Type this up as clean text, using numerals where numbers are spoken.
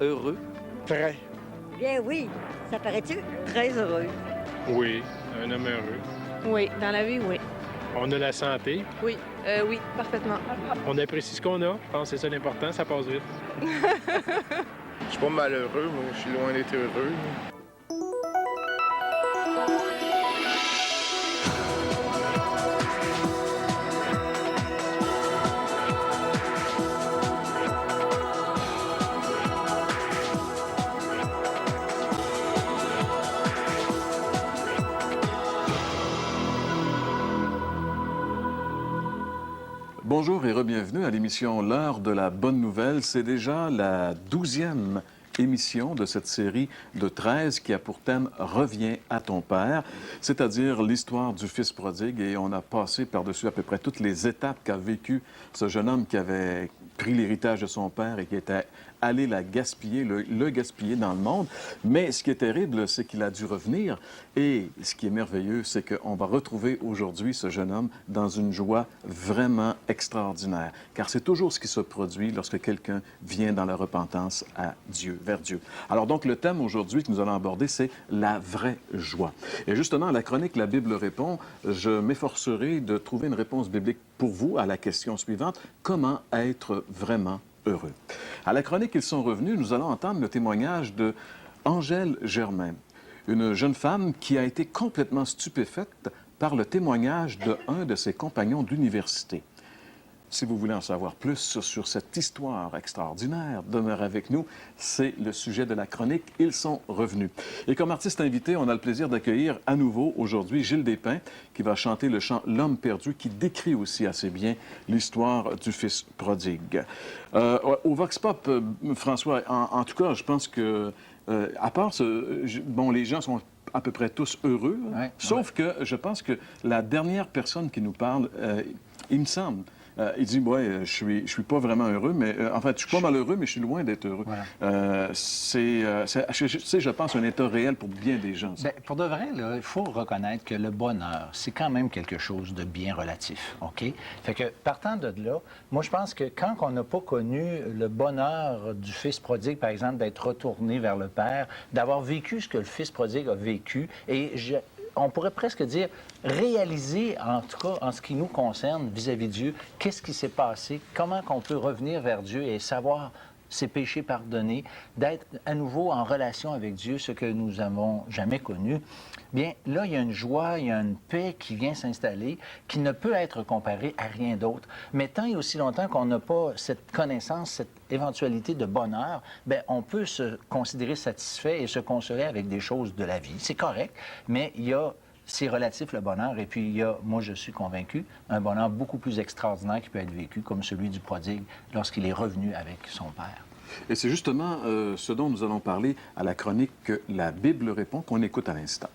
heureux? Très. Bien oui, ça paraît-tu? Très heureux. Oui, un homme heureux. Oui, dans la vie, oui. On a la santé. Oui, oui, parfaitement. On apprécie ce qu'on a. Je pense que c'est ça l'important, ça passe vite. Je suis pas malheureux, moi. Je suis loin d'être heureux. Bonjour et re-bienvenue à l'émission L'heure de la bonne nouvelle. C'est déjà la 12e émission de cette série de 13 qui a pour thème « Reviens à ton Père », c'est-à-dire l'histoire du Fils prodigue. Et on a passé par-dessus à peu près toutes les étapes qu'a vécu ce jeune homme qui avait pris l'héritage de son père et qui était allé la gaspiller, le gaspiller dans le monde. Mais ce qui est terrible, c'est qu'il a dû revenir. Et ce qui est merveilleux, c'est qu'on va retrouver aujourd'hui ce jeune homme dans une joie vraiment extraordinaire. Car c'est toujours ce qui se produit lorsque quelqu'un vient dans la repentance à Dieu, vers Dieu. Alors donc, le thème aujourd'hui que nous allons aborder, c'est la vraie joie. Et justement, à la chronique La Bible répond, je m'efforcerai de trouver une réponse biblique pour vous à la question suivante. Comment être vraiment heureux? À la chronique Ils sont revenus, nous allons entendre le témoignage de Angèle Germain, une jeune femme qui a été complètement stupéfaite par le témoignage d'un de ses compagnons d'université. Si vous voulez en savoir plus sur cette histoire extraordinaire, demeurez avec nous. C'est le sujet de la chronique Ils sont revenus. Et comme artiste invité, on a le plaisir d'accueillir à nouveau aujourd'hui Gilles Despins, qui va chanter le chant L'homme perdu, qui décrit aussi assez bien l'histoire du Fils prodigue. Au Vox Pop, François, en tout cas, je pense que, à part bon, les gens sont à peu près tous heureux, hein, sauf que je pense que la dernière personne qui nous parle, il me semble, il dit, ouais, je suis pas vraiment heureux, mais en fait, je suis pas malheureux, mais je suis loin d'être heureux. Voilà. C'est, je pense, un état réel pour bien des gens. Bien, pour de vrai, là, il faut reconnaître que le bonheur, c'est quand même quelque chose de bien relatif, OK? Fait que, partant de là, moi, je pense que quand on n'a pas connu le bonheur du Fils prodigue, par exemple, d'être retourné vers le Père, d'avoir vécu ce que le Fils prodigue a vécu, et on pourrait presque dire réaliser, en tout cas en ce qui nous concerne vis-à-vis de Dieu, qu'est-ce qui s'est passé, comment qu'on peut revenir vers Dieu et savoir ses péchés pardonnés, d'être à nouveau en relation avec Dieu, ce que nous n'avons jamais connu. Bien, là, il y a une joie, il y a une paix qui vient s'installer, qui ne peut être comparée à rien d'autre. Mais tant et aussi longtemps qu'on n'a pas cette connaissance, cette éventualité de bonheur, bien, on peut se considérer satisfait et se consoler avec des choses de la vie. C'est correct, mais il y a... C'est relatif, le bonheur. Et puis, il y a, moi, je suis convaincu, un bonheur beaucoup plus extraordinaire qui peut être vécu, comme celui du prodigue, lorsqu'il est revenu avec son père. Et c'est justement ce dont nous allons parler à la chronique La Bible répond, qu'on écoute à l'instant.